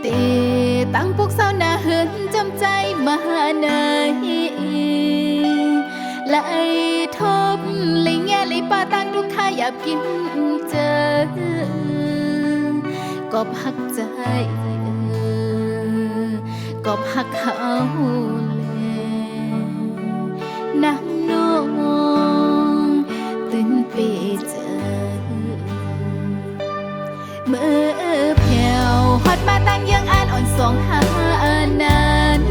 ตีตั้งพวกเศร้าหน้าเหินจำใจมาไหนและไอ้ทบเลยแง่เลยป้าตั้งทุกข้าอยากกินเจอก็พักใจก็พักเขาเลยนั่งน้องตื่นไปเจอเมื่อแผ่วฮอดมาตั้งยังอ่านอ่อนสองหานั้น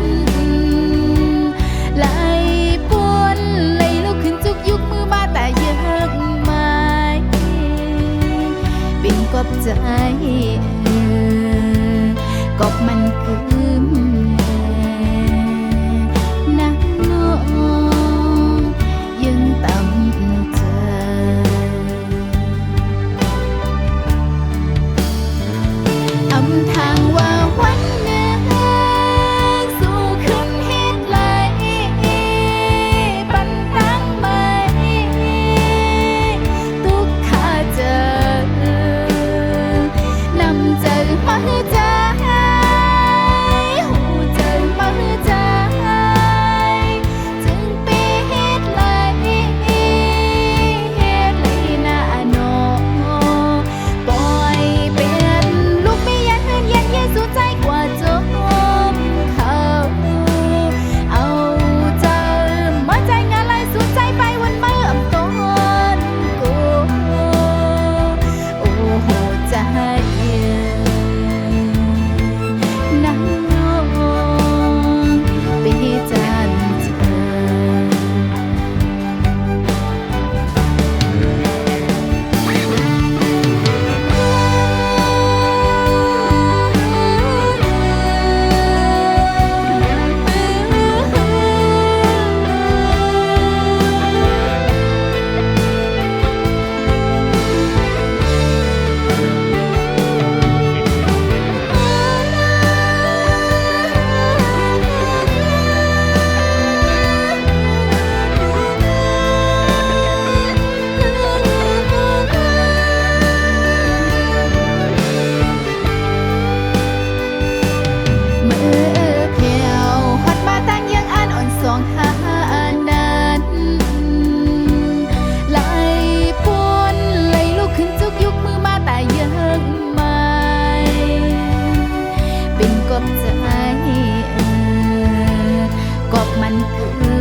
ไหลปวนไหลลุกขึ้นจุกยุกมือมาแต่ยังไม่เป็นกอบใจกอบมันคือนักน้องยังต่ำใจอำทางว่าวันหนึ่งสู่ขึ้นเฮ็ดไหลปันตั้งไม่ทุกข้าเจอนำเจอมาใจหูเจอมาใจจึงไปเฮ็ดไหลหน้าน้องปล่อยเป็นลูกไม่ยันเฮือนยันเยสู้ใจกว่าจมเขาเอาเจอมาใจงานไรสู้ใจไปวันเมื่อต้นกูโอ้โหใจนั่งน้องไปจันเจสองหานั้นไหลปวนไหลลุกขึ้นจุกยุกมือมาแต่ยังไม่เป็นกอบใจกอบมันคือ